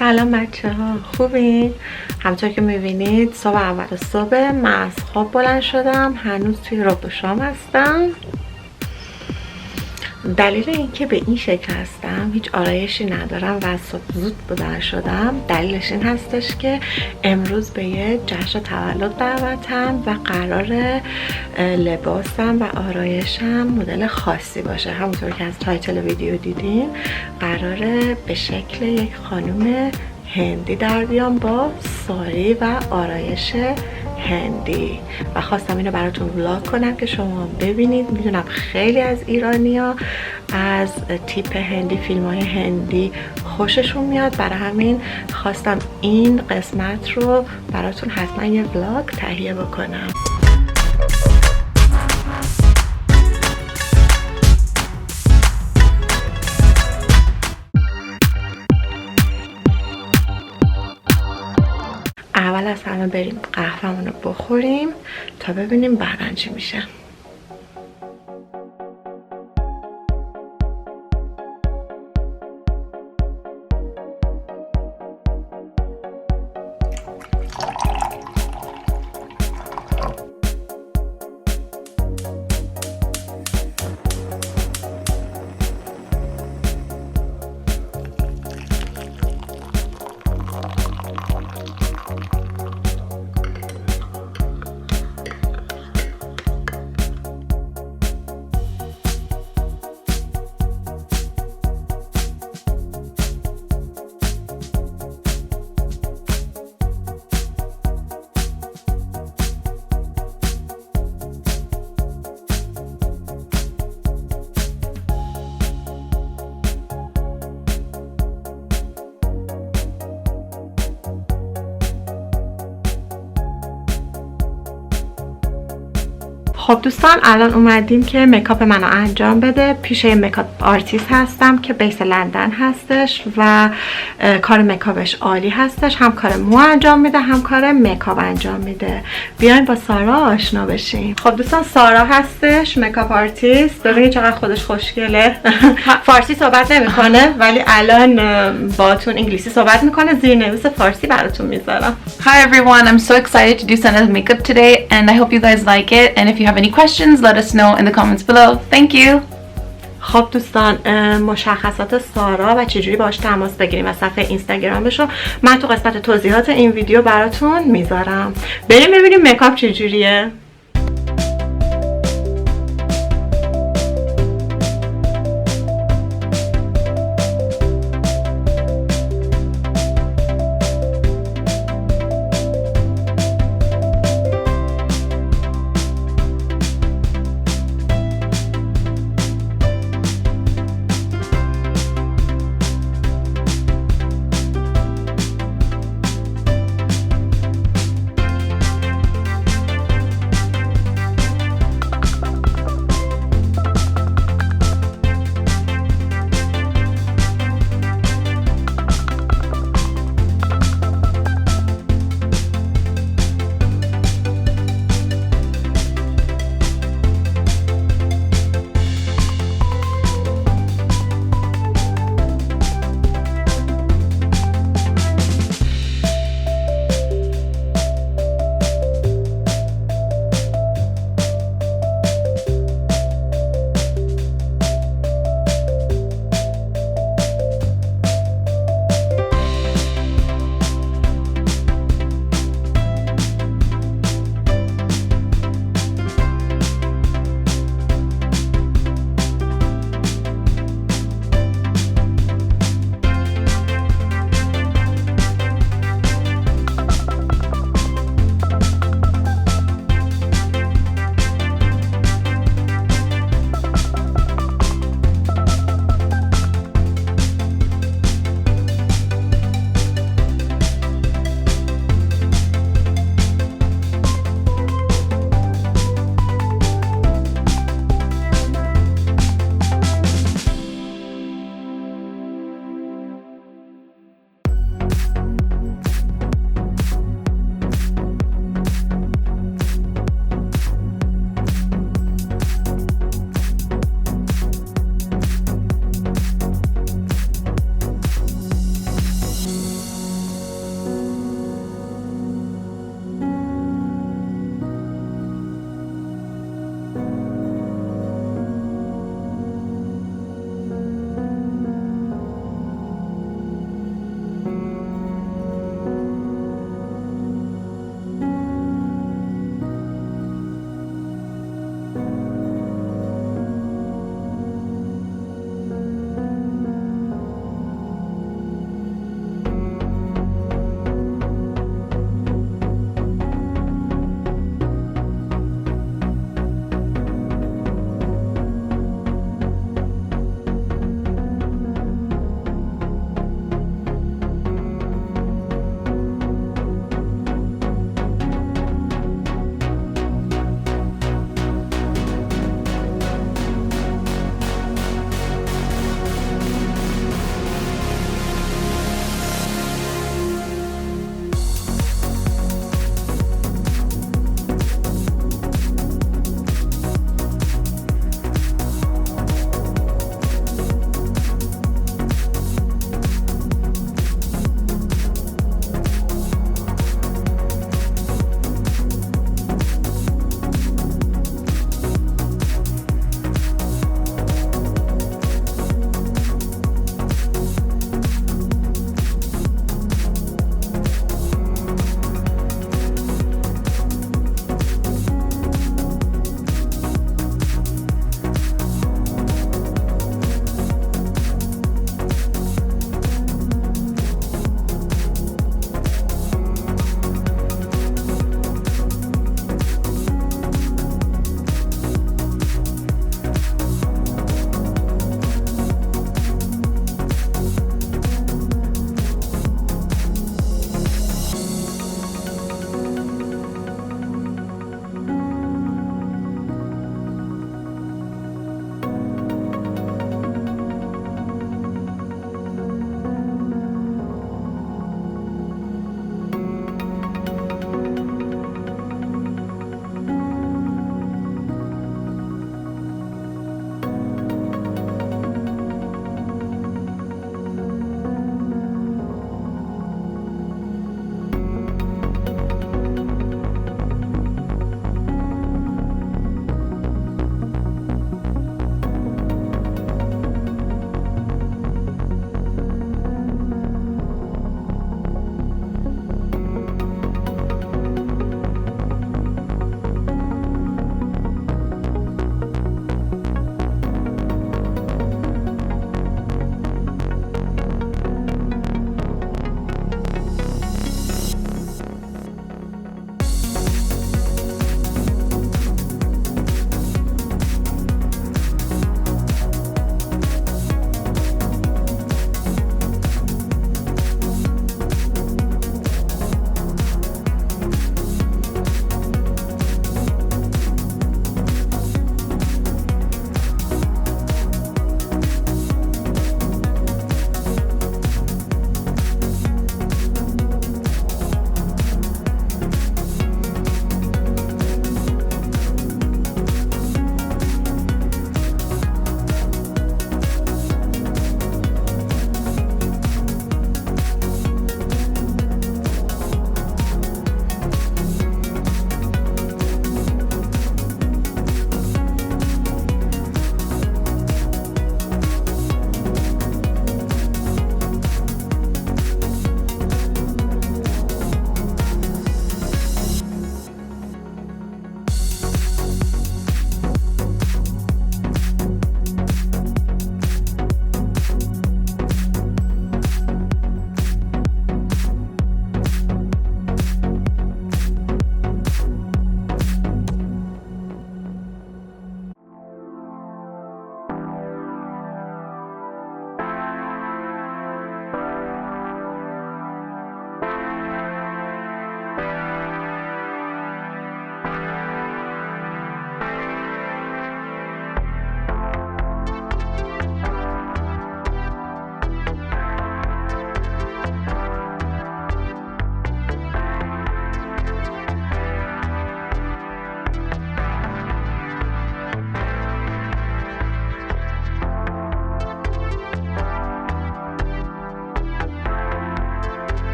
سلام بچه ها، خوبین؟ همطور که میبینید صبح اول صبح من از خواب بلند شدم. هنوز توی رب شام هستم. دلیل اینکه به این شکل هستم، هیچ آرایشی ندارم و از صبح زود بلند شدم، دلیلش این هستش که امروز به یه جشن تولد دعوتم و قرار لباسم و آرایشم مدل خاصی باشه. همونطور که از تایتل ویدیو دیدین قراره به شکل یک خانم هندی در بیام با ساری و آرایش هندی و خواستم اینو براتون ولاگ کنم که شما ببینید. میدونم خیلی از ایرانیا از تیپ هندی، فیلم های هندی خوششون میاد، برای همین خواستم این قسمت رو براتون حتما یه ولاگ تهیه بکنم. اول از همه بریم قهوه‌مون رو بخوریم تا ببینیم بعدن چی میشه. خب دوستان، الان اومدیم که مکاپ منو انجام بده. پیش مکاپ آرتیست هستم که بیس لندن هستش و کار مکاپش عالی هستش. هم کار مو انجام میده هم کار مکاپ انجام میده. بیاین با سارا آشنا بشیم. خب دوستان، سارا هستش، مکاپ آرتیست. ببینید چقدر خودش خوشگله. فارسی صحبت نمیکنه ولی الان باهاتون انگلیسی صحبت میکنه. زیرنویس فارسی براتون میذارم. Hi everyone, I'm so excited to do Sara's makeup today and I hope you guys like it, and if you have any questions let us know in the comments below. Thank you. خب دوستان، مشخصات سارا و چجوری باش تماس بگیریم و صفحه اینستاگرامش رو من تو قسمت توضیحات این ویدیو براتون میذارم. بریم ببینیم مکاپ چجوریه.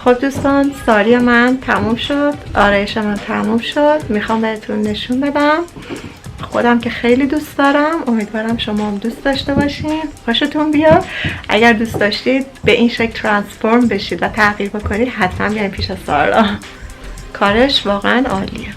خب دوستان، ساری من تموم شد، آرایش من تموم شد. میخوام بهتون نشون بدم. خودم که خیلی دوست دارم، امیدوارم شما هم دوست داشته باشین. خوشتون بیاد. اگر دوست داشتید به این شکل ترانسفورم بشید و تغییر بکنید، حتما بیاین پیش سارا. کارش واقعا عالیه.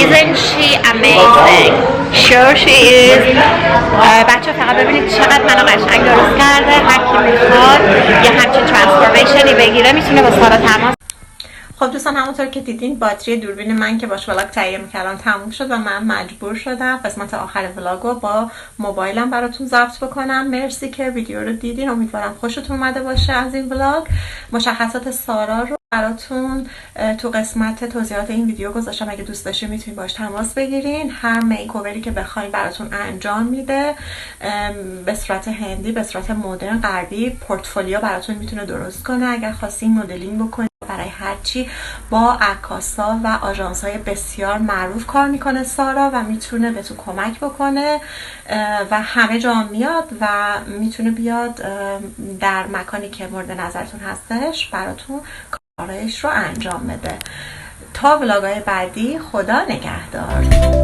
Isn't she amazing? Sure she is. بچه فقط ببینید چقدر منو قشنگ درست کرده. هر کی میخواد یه همچین ترانسفورمیشنی بگیره میتونه با سارا تماس. خب دوستان، همونطور که دیدین باتری دوربین من که باش ولاگ تهیه میکردم تموم شد و من مجبور شدم قسمت آخر ولاگو با موبایلم براتون ضبط بکنم. مرسی که ویدیو رو دیدین. امیدوارم خوشتون اومده باشه از این ولاگ. مشخصات سارا رو براتون تو قسمت توضیحات این ویدیو گذاشتم. اگه دوست داشتین میتونین باش تماس بگیرین. هر میکووری که بخواین براتون انجام میده، به صورت هندی، به صورت مدرن غربی. پورتفولیو براتون میتونه درست کنه اگر خواستین مدلینگ بکنین. برای هرچی با عکاسا و آژانس های بسیار معروف کار میکنه سارا و میتونه بهتون کمک بکنه و همه جا میاد و میتونه بیاد در مکانی که مورد نظرتون هستش براتون آرایش رو انجام بده. تا ولاگ‌های بعدی، خدا نگهدار.